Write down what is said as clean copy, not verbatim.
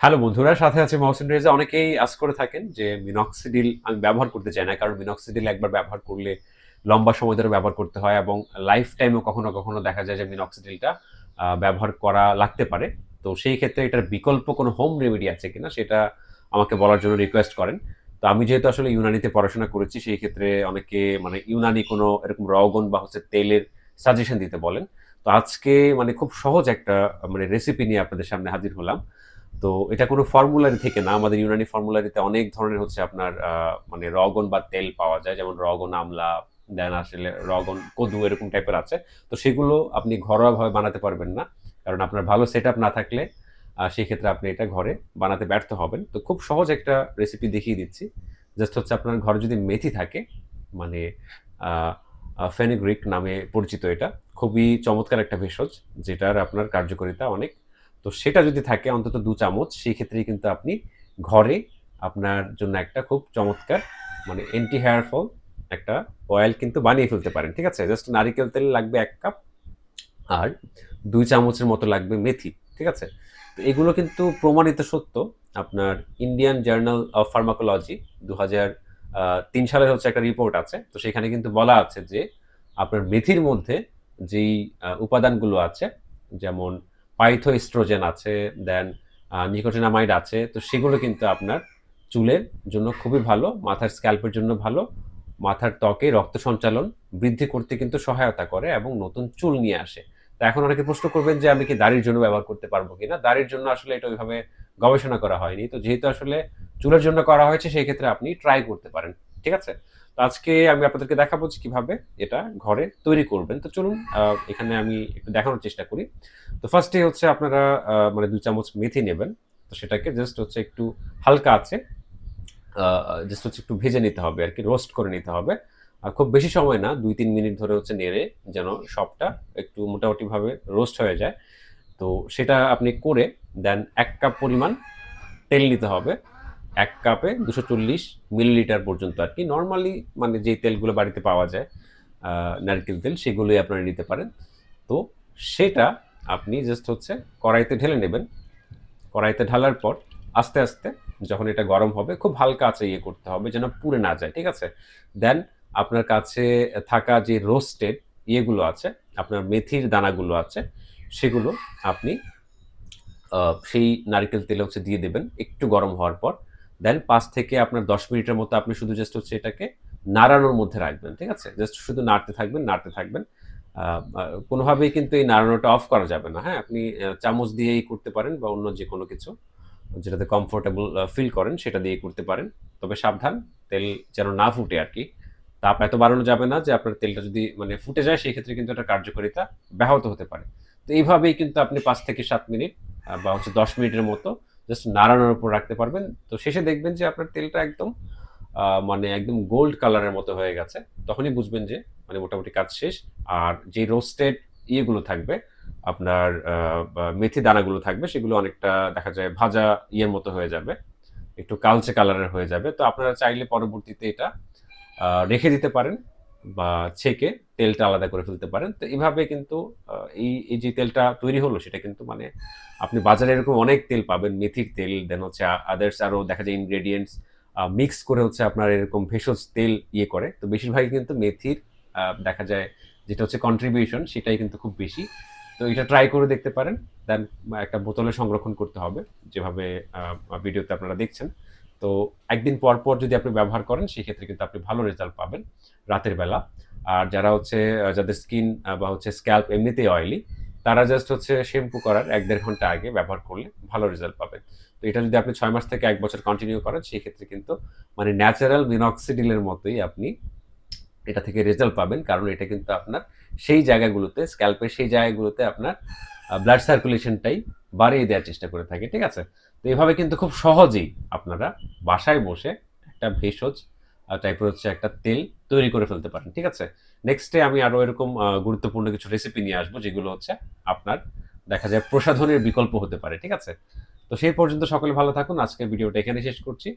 Hello বন্ধুরা, সাথে আছে মহসিন রেজা। অনেকেই আজ করে থাকেন যে মিনক্সিডিল আমি ব্যবহার করতে চাই না, কারণ মিনক্সিডিল একবার ব্যবহার করলে লম্বা সময় ধরে ব্যবহার করতে হয় এবং লাইফ টাইমও কখনো কখনো দেখা যায় যে মিনক্সিডিলটা ব্যবহার করা লাগতে পারে। তো সেই ক্ষেত্রে এটার বিকল্প কোনো হোম রেমেডি আছে কিনা সেটা আমাকে বলার জন্য রিকোয়েস্ট করেন। তো আমি যেহেতু আসলে ইউনানিতে পড়াশোনা করেছি, সেই ক্ষেত্রে অনেকে মানে ইউনানি কোনো এরকম রগন বা তেলের সাজেশন দিতে বলেন। তো আজকে মানে খুব সহজ একটা মানে রেসিপি নিয়ে আপনাদের সামনে হাজির হলাম। তো এটা কোনো ফর্মুলারি থেকে না। আমাদের ইউনানি ফর্মুলারিতে অনেক ধরনের আপনার মানে রগন বা তেল পাওয়া যায়। যেমন রগন আমলা, দেন আসলে রগন কদু এরকম টাইপের আছে। তো সেগুলো আপনি ঘরোয়াভাবে বানাতে পারবেন না। কারণ আপনার ভালো সেটআপ না থাকলে সেক্ষেত্রে আপনি এটা ঘরে বানাতে ব্যর্থ হবেন। তো খুব সহজ একটা রেসিপি দেখিয়ে দিচ্ছি। জাস্ট আপনার ঘরে যদি মেথি থাকে, মানে আ আ ফেনুগ্রিক নামে পরিচিত এটা। খুবই চমৎকার একটা ভেষজ, যেটার আপনার কার্যকারিতা অনেক। তো সেটা যদি থাকে অন্তত ২ চামচ, সেক্ষেত্রেই কিন্তু আপনি ঘরে আপনার জন্য একটা খুব চমৎকার মানে অ্যান্টি হেয়ার ফল একটা অয়েল কিন্তু বানিয়ে ফেলতে পারেন। ঠিক আছে? জাস্ট নারিকেল তেল লাগবে ১ কাপ, আর ২ চামচের মতো লাগবে মেথি। ঠিক আছে? তো এগুলো কিন্তু প্রমাণিত সত্য। আপনার ইন্ডিয়ান জার্নাল অফ ফার্মাকোলজি ২০০৩ সালের একটা রিপোর্ট আছে। তো সেখানে কিন্তু বলা আছে যে আপনার মেথির মধ্যে যেই উপাদানগুলো আছে, যেমন পাইথোএস্ট্রোজেন আছে, দেন নিকোটিনামাইড আছে। তো সেগুলো কিন্তু আপনার চুলের জন্য খুবই ভালো, মাথার স্ক্যাল্পের জন্য ভালো, মাথার ত্বকে রক্ত সঞ্চালন বৃদ্ধি করতে কিন্তু সহায়তা করে এবং নতুন চুল নিয়ে আসে। তো এখন অনেকে প্রশ্ন করবেন যে আমি কি দাড়ির জন্য ব্যবহার করতে পারবো কিনা? দাড়ির জন্য আসলে এটা ওইভাবে গবেষণা করা হয়নি। তো যেহেতু আসলে চুলের জন্য করা হয়েছে, সেই ক্ষেত্রে আপনি ট্রাই করতে পারেন। ঠিক আছে? তো আজকে আমি আপনাদেরকে দেখাবো যে কিভাবে এটা ঘরে তৈরি করবেন। তো চলুন এখানে আমি একটু দেখানোর চেষ্টা করি। তো ফার্স্ট এ আপনারা মানে ২ চামচ মেথি নেবেন। তো সেটাকে জাস্ট একটু হালকা আছে আ জাস্ট একটু ভেজে নিতে হবে আরকি, রোস্ট করে নিতে হবে। খুব বেশি সময় না, ২-৩ মিনিট ধরে নেড়ে যেন সবটা একটু মোটামুটিভাবে রোস্ট হয়ে যায়। তো সেটা আপনি করে দেন ১ কাপ পরিমাণ তেল নিতে হবে। ১ কাপে ২৪০ মিলিলিটার পর্যন্ত আরকি। নরমালি মানে যেই তেলগুলো বাড়িতে পাওয়া যায়, আ নারকেল তেল, সেগুলোই আপনারা নিতে পারেন। তো সেটা আপনি জাস্ট কড়াইতে ঢেলে নেবেন। কড়াইতে ঢালার পর আস্তে, আস্তে যখন এটা গরম হবে, খুব হালকা আঁচে করতে হবে যেন পুড়ে না যায়। ঠিক আছে? দেন আপনার কাছে থাকা যে রোস্টেড গুলো আছে, আপনার মেথির দানাগুলো আছে, সেগুলো আপনি আ সেই নারিকেল তেলে দিয়ে দিবেন একটু গরম হওয়ার পর। দেন ৫ থেকে আপনার ১০ মিনিটের মতো আপনি শুধু জাস্ট এটাকে নাড়ানোর মধ্যে রাখবেন। ঠিক আছে? জাস্ট শুধু নাড়তে থাকবেন, নাড়তে থাকবেন। আ আ কোনোভাবেই কিন্তু এই নাড়ানোটা অফ করা যাবে না। হ্যাঁ? আপনি চামচ দিয়েই করতে পারেন বা অন্য যেকোনো কিছু যেটাতে কমফোর্টেবল ফিল করেন সেটা দিয়ে করতে পারেন। তবে সাবধান, তেল যেন না ফুটে আরকি। তাপ এত বাড়ানো যাবে না যে আপনার তেলটা যদি মানে ফুটে যায়, সেক্ষেত্রে কিন্তু এটার কার্যকারিতা ব্যাহত হতে পারে। তো এইভাবেই কিন্তু আপনি ৫ থেকে ৭ মিনিট বা ১০ মিনিটের মতো জাস্ট নাড়ানোর উপর রাখতে পারবেন। তো শেষে দেখবেন যে আপনার তেলটা একদম মানে একদম গোল্ড কালারের মতো হয়ে গেছে। তখনই বুঝবেন যে মানে মোটামুটি কাজ শেষ। আর যে রোস্টেড গুলো থাকবে, আপনার বা মেথি দানাগুলো থাকবে, সেগুলো অনেকটা দেখা যায় ভাজা মতো হয়ে যাবে। একটু কালচে কালারের হয়ে যাবে। তো আপনারা চাইলে পরবর্তীতে এটা রেখে দিতে পারেন বা ছেঁকে তেলটা আলাদা করে ফেলতে পারেন। তো এভাবে কিন্তু আ এই যে তেলটা তৈরি হলো, সেটা কিন্তু মানে আপনি বাজারে এরকম অনেক তেল পাবেন। মেথির তেল, দেন আদার্স আরো দেখা যায় ইনগ্রেডিয়েন্টস মিক্স করে আপনার এরকম ভেষজ তেল করে। তো বেশিরভাগই কিন্তু মেথির দেখা যায় যেটা কন্ট্রিবিউশন, সেটাই কিন্তু খুব বেশি। তো এটা ট্রাই করে দেখতে পারেন। দেন একটা বোতলে সংরক্ষণ করতে হবে, যেভাবে ভিডিওতে আপনারা দেখছেন। তো একদিন পর, পর যদি আপনি ব্যবহার করেন, সেক্ষেত্রে কিন্তু আপনি ভালো রেজাল্ট পাবেন রাতের বেলা। আর যারা যাদের স্কিন বা স্ক্যাল্প এমনিতেই অয়েলি, তারা জাস্ট শ্যাম্পু করার ১-১.৫ ঘন্টা আগে ব্যবহার করলে ভালো রেজাল্ট পাবেন। তো এটা যদি আপনি ৬ মাস থেকে ১ বছর কন্টিনিউ করেন, সেক্ষেত্রে কিন্তু মানে ন্যাচারাল মিনক্সিডিল এর মতোই আপনি এটা থেকে রেজাল্ট পাবেন। কারণ এটা কিন্তু আপনার সেই জায়গাগুলোতে, স্ক্যাল্পের সেই জায়গাগুলোতে আপনার ব্লাড সার্কুলেশনটাই বাড়িয়ে দেওয়ার চেষ্টা করে থাকে। ঠিক আছে? তো এভাবে কিন্তু খুব সহজেই আপনারা বাসায় বসে একটা ভেষজ টাইপের একটা তেল তৈরি করে ফেলতে পারেন। ঠিক আছে? নেক্সট ডে আমি আরো এরকম গুরুত্বপূর্ণ কিছু রেসিপি নিয়ে আসবো, যেগুলো আপনার দেখা যায় প্রসাধনের বিকল্প হতে পারে। ঠিক আছে? তো সেই পর্যন্ত সকলে ভালো থাকুন। আজকের ভিডিওটা এখানে শেষ করছি।